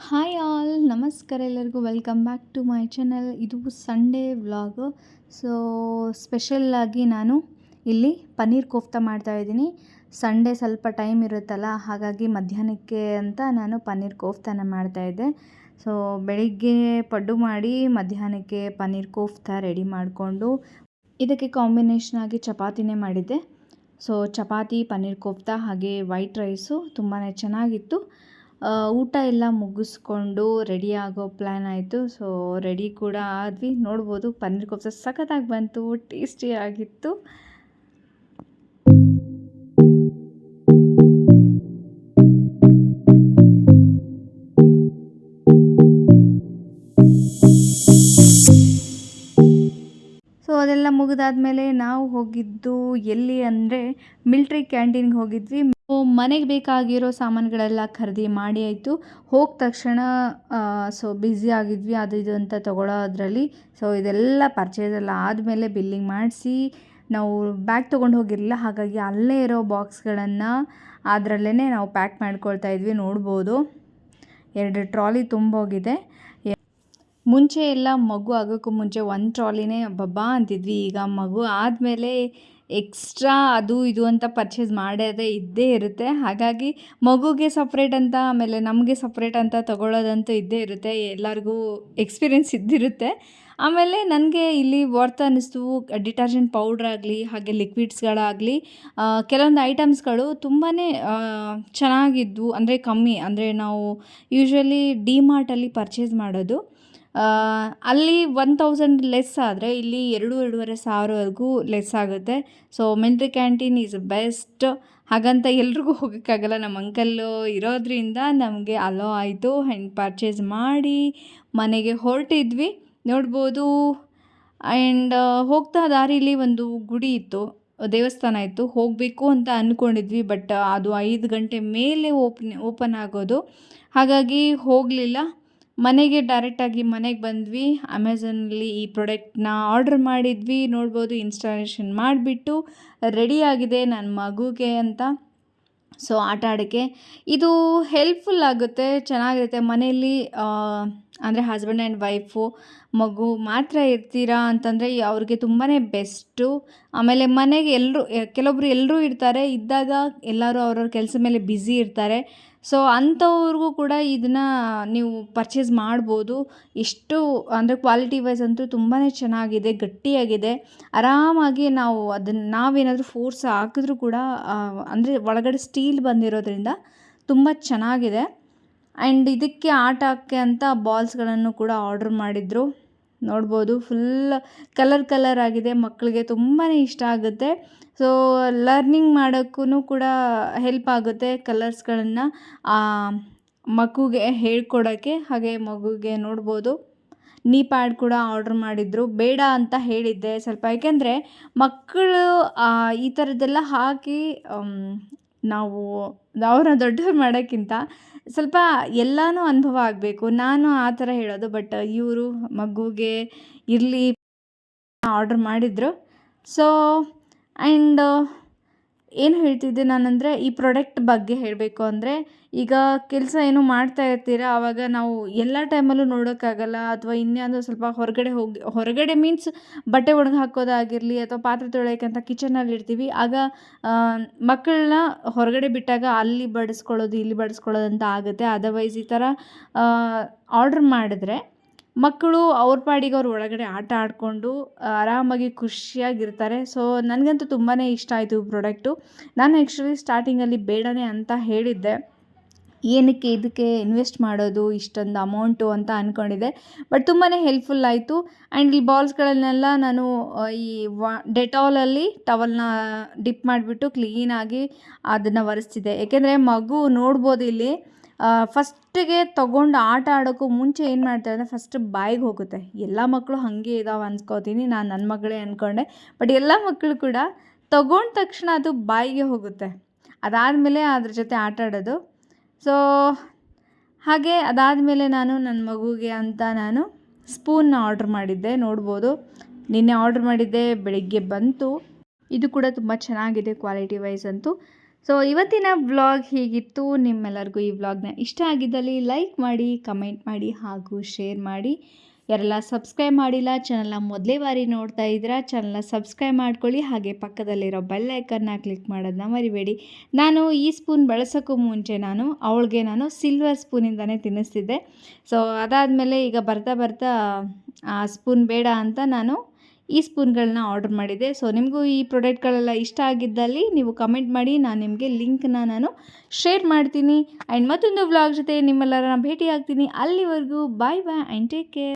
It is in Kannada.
ಹಾಯ್ ಆಲ್, ನಮಸ್ಕಾರ ಎಲ್ಲರಿಗೂ. Welcome back to my channel. ಇದು ಸಂಡೇ ವ್ಲಾಗು. ಸೊ ಸ್ಪೆಷಲ್ಲಾಗಿ ನಾನು ಇಲ್ಲಿ ಪನ್ನೀರ್ ಕೋಫ್ತಾ ಮಾಡ್ತಾಯಿದ್ದೀನಿ. ಸಂಡೇ ಸ್ವಲ್ಪ ಟೈಮ್ ಇರುತ್ತಲ್ಲ, ಹಾಗಾಗಿ ಮಧ್ಯಾಹ್ನಕ್ಕೆ ಅಂತ ನಾನು ಪನ್ನೀರ್ ಕೋಫ್ತಾನ ಮಾಡ್ತಾಯಿದ್ದೆ. ಸೊ ಬೆಳಿಗ್ಗೆ ಪಡ್ಡು ಮಾಡಿ ಮಧ್ಯಾಹ್ನಕ್ಕೆ ಪನ್ನೀರ್ ಕೋಫ್ತಾ ರೆಡಿ ಮಾಡಿಕೊಂಡು ಇದಕ್ಕೆ ಕಾಂಬಿನೇಷನ್ ಆಗಿ ಚಪಾತಿನೇ ಮಾಡಿದ್ದೆ. ಸೊ ಚಪಾತಿ, ಪನ್ನೀರ್ ಕೋಫ್ತಾ ಹಾಗೆ ವೈಟ್ ರೈಸು ತುಂಬಾ ಚೆನ್ನಾಗಿತ್ತು. ಊಟ ಎಲ್ಲ ಮುಗಿಸ್ಕೊಂಡು ರೆಡಿ ಆಗೋ ಪ್ಲ್ಯಾನ್ ಆಯಿತು. ಸೊ ರೆಡಿ ಕೂಡ ಆದ್ವಿ. ನೋಡ್ಬೋದು ಪನ್ನೀರ್ ಕೋಫ್ತಾ ಸಖತ್ತಾಗಿ ಬಂತು, ಟೇಸ್ಟಿಯಾಗಿತ್ತು. ಸೊ ಅದೆಲ್ಲ ಮುಗಿದಾದ್ಮೇಲೆ ನಾವು ಹೋಗಿದ್ದು ಎಲ್ಲಿ ಅಂದರೆ ಮಿಲ್ಟ್ರಿ ಕ್ಯಾಂಟೀನ್ಗೆ ಹೋಗಿದ್ವಿ. ಮನೆಗೆ ಬೇಕಾಗಿರೋ ಸಾಮಾನುಗಳೆಲ್ಲ ಖರೀದಿ ಮಾಡಿ ಆಯಿತು. ಹೋದ ತಕ್ಷಣ ಸೊ ಬ್ಯುಸಿ ಆಗಿದ್ವಿ ಅದು ಇದು ಅಂತ ತೊಗೊಳೋದ್ರಲ್ಲಿ. ಸೊ ಇದೆಲ್ಲ ಪರ್ಚೇಸ್ ಎಲ್ಲ ಆದಮೇಲೆ ಬಿಲ್ಲಿಂಗ್ ಮಾಡಿಸಿ ನಾವು ಬ್ಯಾಗ್ ತೊಗೊಂಡು ಹೋಗಿರಲಿಲ್ಲ, ಹಾಗಾಗಿ ಅಲ್ಲೇ ಇರೋ ಬಾಕ್ಸ್ಗಳನ್ನು ಅದರಲ್ಲೇ ನಾವು ಪ್ಯಾಕ್ ಮಾಡ್ಕೊಳ್ತಾ ಇದ್ವಿ. ನೋಡ್ಬೋದು 2 ಟ್ರಾಲಿ ತುಂಬೋಗಿದೆ. ಮುಂಚೆ ಎಲ್ಲ ಮಗು ಆಗೋಕ್ಕೂ ಮುಂಚೆ 1 ಟ್ರಾಲಿನೇ ಬಬ್ಬಾ ಅಂತಿದ್ವಿ. ಈಗ ಮಗು ಆದಮೇಲೆ ಎಕ್ಸ್ಟ್ರಾ ಅದು ಇದು ಅಂತ ಪರ್ಚೇಸ್ ಮಾಡೋದೇ ಇದ್ದೇ ಇರುತ್ತೆ. ಹಾಗಾಗಿ ಮಗುಗೆ ಸಪ್ರೇಟ್ ಅಂತ, ಆಮೇಲೆ ನಮಗೆ ಸಪ್ರೇಟ್ ಅಂತ ತೊಗೊಳ್ಳೋದಂತೂ ಇದ್ದೇ ಇರುತ್ತೆ. ಎಲ್ಲರಿಗೂ ಎಕ್ಸ್ಪೀರಿಯೆನ್ಸ್ ಇದ್ದಿರುತ್ತೆ. ಆಮೇಲೆ ನನಗೆ ಇಲ್ಲಿ ವರ್ತ್ ಅನ್ನಿಸ್ತು. ಡಿಟರ್ಜೆಂಟ್ ಪೌಡ್ರಾಗಲಿ ಹಾಗೆ ಲಿಕ್ವಿಡ್ಸ್ಗಳಾಗಲಿ ಕೆಲವೊಂದು ಐಟಮ್ಸ್ಗಳು ತುಂಬಾ ಚೆನ್ನಾಗಿದ್ವು. ಅಂದರೆ ಕಮ್ಮಿ, ಅಂದರೆ ನಾವು ಯೂಶ್ವಲಿ ಡಿ-ಮಾರ್ಟಲ್ಲಿ ಪರ್ಚೇಸ್ ಮಾಡೋದು, ಅಲ್ಲಿ 1000 ಲೆಸ್ ಆದರೆ ಇಲ್ಲಿ 2,500 ಲೆಸ್ ಆಗುತ್ತೆ. So military canteen is best. ಹಾಗಂತ ಎಲ್ರಿಗೂ ಹೋಗೋಕ್ಕಾಗಲ್ಲ. ನಮ್ಮ ಅಂಕಲ್ಲು ಇರೋದ್ರಿಂದ ನಮಗೆ ಅಲೋ ಆಯಿತು. ಆ್ಯಂಡ್ ಪರ್ಚೇಸ್ ಮಾಡಿ ಮನೆಗೆ ಹೊರಟಿದ್ವಿ. ನೋಡ್ಬೋದು. ಆ್ಯಂಡ್ ಹೋಗ್ತಾ ದಾರಿಲಿ ಒಂದು ಗುಡಿ ಇತ್ತು, ದೇವಸ್ಥಾನ ಇತ್ತು. ಹೋಗಬೇಕು ಅಂತ ಅಂದ್ಕೊಂಡಿದ್ವಿ, ಬಟ್ ಅದು 5 ಗಂಟೆ ಮೇಲೆ ಓಪನ್ ಆಗೋದು, ಹಾಗಾಗಿ ಹೋಗಲಿಲ್ಲ. ಮನೆಗೆ ಡೈರೆಕ್ಟಾಗಿ ಮನೆಗೆ ಬಂದ್ವಿ. ಅಮೆಝಾನಲ್ಲಿ ಈ ಪ್ರಾಡಕ್ಟ್ನ ಆರ್ಡ್ರ್ ಮಾಡಿದ್ವಿ. ನೋಡ್ಬೋದು, ಇನ್ಸ್ಟಾಲೇಷನ್ ಮಾಡಿಬಿಟ್ಟು ರೆಡಿಯಾಗಿದೆ ನನ್ನ ಮಗುಗೆ ಅಂತ. ಸೊ ಆಟ ಆಡೋಕ್ಕೆ ಇದು ಹೆಲ್ಪ್ಫುಲ್ ಆಗುತ್ತೆ, ಚೆನ್ನಾಗಿರುತ್ತೆ. ಮನೆಯಲ್ಲಿ ಅಂದರೆ ಹಸ್ಬೆಂಡ್ ಆ್ಯಂಡ್ ವೈಫು ಮಗು ಮಾತ್ರ ಇರ್ತೀರಾ ಅಂತಂದರೆ ಅವ್ರಿಗೆ ತುಂಬಾ ಬೆಸ್ಟು. ಆಮೇಲೆ ಮನೆಗೆ ಕೆಲವೊಬ್ರು ಎಲ್ಲರೂ ಇರ್ತಾರೆ. ಇದ್ದಾಗ ಎಲ್ಲರೂ ಅವ್ರವ್ರ ಕೆಲಸ ಮೇಲೆ ಬ್ಯುಸಿ ಇರ್ತಾರೆ. ಸೊ ಅಂಥವ್ರಿಗೂ ಕೂಡ ಇದನ್ನು ನೀವು ಪರ್ಚೇಸ್ ಮಾಡ್ಬೋದು. ಎಷ್ಟು ಅಂದರೆ ಕ್ವಾಲಿಟಿ ವೈಸ್ ಅಂತೂ ತುಂಬಾ ಚೆನ್ನಾಗಿದೆ, ಗಟ್ಟಿಯಾಗಿದೆ. ಆರಾಮಾಗಿ ನಾವೇನಾದರೂ ಫೋರ್ಸ್ ಹಾಕಿದ್ರೂ ಕೂಡ ಅಂದರೆ ಒಳಗಡೆ ಸ್ಟೀಲ್ ಬಂದಿರೋದ್ರಿಂದ ತುಂಬ ಚೆನ್ನಾಗಿದೆ. ಆ್ಯಂಡ್ ಇದಕ್ಕೆ ಆಟಕ್ಕೆ ಅಂತ ಬಾಲ್ಸ್ಗಳನ್ನು ಕೂಡ ಆರ್ಡ್ರ್ ಮಾಡಿದ್ರು. ನೋಡ್ಬೋದು, ಫುಲ್ ಕಲರ್ ಆಗಿದೆ. ಮಕ್ಕಳಿಗೆ ತುಂಬಾ ಇಷ್ಟ ಆಗುತ್ತೆ. ಸೊ ಲರ್ನಿಂಗ್ ಮಾಡೋಕ್ಕೂ ಕೂಡ ಹೆಲ್ಪ್ ಆಗುತ್ತೆ ಕಲರ್ಸ್ಗಳನ್ನು ಮಗುಗೆ ಹೇಳ್ಕೊಡೋಕ್ಕೆ. ಹಾಗೆ ಮಗುಗೆ ನೋಡ್ಬೋದು ನೀ ಪ್ಯಾಡ್ ಕೂಡ ಆರ್ಡ್ರ್ ಮಾಡಿದ್ರು. ಬೇಡ ಅಂತ ಹೇಳಿದ್ದೆ ಸ್ವಲ್ಪ, ಯಾಕೆಂದರೆ ಮಕ್ಕಳು ಈ ಥರದ್ದೆಲ್ಲ ಹಾಕಿ ನಾವು ಅವ್ರನ್ನ ದೊಡ್ಡವ್ರು ಮಾಡೋಕ್ಕಿಂತ ಸ್ವಲ್ಪ ಎಲ್ಲನೂ ಅನುಭವ ಆಗಬೇಕು. ನಾನು ಆ ಥರ ಹೇಳೋದು. ಬಟ್ ಇವರು ಮಗುಗೆ ಇರಲಿ ಆರ್ಡ್ರ್ ಮಾಡಿದರು. ಸೊ ಆ್ಯಂಡ್ ಏನು ಹೇಳ್ತಿದ್ದೆ ನಾನಂದರೆ, ಈ ಪ್ರಾಡಕ್ಟ್ ಬಗ್ಗೆ ಹೇಳಬೇಕು ಅಂದರೆ, ಈಗ ಕೆಲಸ ಏನೋ ಮಾಡ್ತಾ ಇರ್ತೀರ, ಆವಾಗ ನಾವು ಎಲ್ಲ ಟೈಮಲ್ಲೂ ನೋಡೋಕ್ಕಾಗಲ್ಲ. ಅಥವಾ ಇನ್ಯಾವುದೋ ಸ್ವಲ್ಪ ಹೊರಗಡೆ ಮೀನ್ಸ್ ಬಟ್ಟೆ ಒಣಗಿ ಹಾಕೋದಾಗಿರಲಿ ಅಥವಾ ಪಾತ್ರೆ ತೊಳೆಯೋಕ್ಕಂತ ಕಿಚನಲ್ಲಿ ಇರ್ತೀವಿ. ಆಗ ಮಕ್ಕಳನ್ನ ಹೊರಗಡೆ ಬಿಟ್ಟಾಗ ಅಲ್ಲಿ ಬಡಿಸ್ಕೊಳ್ಳೋದು ಇಲ್ಲಿ ಬಡಿಸ್ಕೊಳ್ಳೋದು ಅಂತ ಆಗುತ್ತೆ. ಅದರ್ವೈಸ್ ಈ ಥರ ಆರ್ಡ್ರ್ ಮಾಡಿದ್ರೆ ಮಕ್ಕಳು ಅವ್ರ ಪಾಡಿಗೆ ಅವ್ರು ಒಳಗಡೆ ಆಟ ಆಡಿಕೊಂಡು ಆರಾಮಾಗಿ ಖುಷಿಯಾಗಿರ್ತಾರೆ. ಸೊ ನನಗಂತೂ ತುಂಬಾ ಇಷ್ಟ ಆಯಿತು ಈ ಪ್ರಾಡಕ್ಟು. ನಾನು ಆ್ಯಕ್ಚುಲಿ ಸ್ಟಾರ್ಟಿಂಗಲ್ಲಿ ಬೇಡನೇ ಅಂತ ಹೇಳಿದ್ದೆ. ಏನಕ್ಕೆ ಇದಕ್ಕೆ ಇನ್ವೆಸ್ಟ್ ಮಾಡೋದು ಇಷ್ಟೊಂದು ಅಮೌಂಟು ಅಂತ ಅಂದ್ಕೊಂಡಿದ್ದೆ. ಬಟ್ ತುಂಬಾ ಹೆಲ್ಪ್ಫುಲ್ ಆಯಿತು. ಆ್ಯಂಡ್ ಈ ಬಾಲ್ಸ್ಗಳನ್ನೆಲ್ಲ ನಾನು ಈ ಡೆಟಾಲಲ್ಲಿ ಟವಲ್ನ ಡಿಪ್ ಮಾಡಿಬಿಟ್ಟು ಕ್ಲೀನಾಗಿ ಅದನ್ನು ಒರೆಸ್ತಿದ್ದೆ. ಏಕೆಂದರೆ ಮಗು ನೋಡ್ಬೋದು ಇಲ್ಲಿ ಫಸ್ಟಿಗೆ ತೊಗೊಂಡು ಆಟ ಆಡೋಕ್ಕೂ ಮುಂಚೆ ಏನು ಮಾಡ್ತಾರೆ ಅಂದರೆ ಫಸ್ಟ್ ಬಾಯಿಗೆ ಹೋಗುತ್ತೆ. ಎಲ್ಲ ಮಕ್ಕಳು ಹಾಗೆ ಇದಾವೆ ಅನ್ಸ್ಕೋತೀನಿ. ನಾನು ನನ್ನ ಮಗಳೇ ಅಂದ್ಕೊಂಡೆ. ಬಟ್ ಎಲ್ಲ ಮಕ್ಕಳು ಕೂಡ ತೊಗೊಂಡ ತಕ್ಷಣ ಅದು ಬಾಯಿಗೆ ಹೋಗುತ್ತೆ. ಅದಾದಮೇಲೆ ಅದ್ರ ಜೊತೆ ಆಟ ಆಡೋದು. ಸೊ ಹಾಗೆ ಅದಾದಮೇಲೆ ನನ್ನ ಮಗುಗೆ ಅಂತ ನಾನು ಸ್ಪೂನ್ನ ಆರ್ಡ್ರ್ ಮಾಡಿದ್ದೆ. ನೋಡ್ಬೋದು, ನಿನ್ನೆ ಆರ್ಡ್ರ್ ಮಾಡಿದ್ದೆ, ಬೆಳಿಗ್ಗೆ ಬಂತು. ಇದು ಕೂಡ ತುಂಬ ಚೆನ್ನಾಗಿದೆ ಕ್ವಾಲಿಟಿ ವೈಸ್ ಅಂತೂ. ಸೊ ಇವತ್ತಿನ ವ್ಲಾಗ್ ಹೀಗಿತ್ತು. ನಿಮ್ಮೆಲ್ಲರಿಗೂ ಈ ವ್ಲಾಗ್ನ ಇಷ್ಟ ಆಗಿದ್ದಲ್ಲಿ ಲೈಕ್ ಮಾಡಿ, ಕಮೆಂಟ್ ಮಾಡಿ ಹಾಗೂ ಶೇರ್ ಮಾಡಿ. ಯಾರೆಲ್ಲ ಸಬ್ಸ್ಕ್ರೈಬ್ ಮಾಡಿಲ್ಲ, ಚಾನಲ್ನ ಮೊದಲೇ ಬಾರಿ ನೋಡ್ತಾ ಇದ್ದೀರಾ, ಚಾನಲ್ನ ಸಬ್ಸ್ಕ್ರೈಬ್ ಮಾಡ್ಕೊಳ್ಳಿ. ಹಾಗೆ ಪಕ್ಕದಲ್ಲಿರೋ ಬೆಲ್ ಐಕನ್ನ ಕ್ಲಿಕ್ ಮಾಡೋದನ್ನ ಮರಿಬೇಡಿ. ನಾನು ಈ ಸ್ಪೂನ್ ಬಳಸೋಕ್ಕೂ ಮುಂಚೆ ಅವಳಿಗೆ ಸಿಲ್ವರ್ ಸ್ಪೂನಿಂದನೇ ತಿನ್ನಿಸ್ತಿದ್ದೆ. ಸೊ ಅದಾದಮೇಲೆ ಈಗ ಬರ್ತಾ ಆ ಸ್ಪೂನ್ ಬೇಡ ಅಂತ ನಾನು ಈ ಸ್ಪೂನ್ಗಳನ್ನ ಆರ್ಡರ್ ಮಾಡಿದ್ದೆ. ಸೊ ನಿಮಗೂ ಈ ಪ್ರಾಡಕ್ಟ್ಗಳೆಲ್ಲ ಇಷ್ಟ ಆಗಿದ್ದಲ್ಲಿ ನೀವು ಕಮೆಂಟ್ ಮಾಡಿ, ನಾನು ನಿಮಗೆ ಲಿಂಕ್ನ ಶೇರ್ ಮಾಡ್ತೀನಿ. ಆ್ಯಂಡ್ ಮತ್ತೊಂದು ವ್ಲಾಗ್ ಜೊತೆ ನಿಮ್ಮೆಲ್ಲರನ್ನ ಭೇಟಿ ಆಗ್ತೀನಿ. ಅಲ್ಲಿವರೆಗೂ ಬಾಯ್ ಆ್ಯಂಡ್ ಟೇಕ್ ಕೇರ್.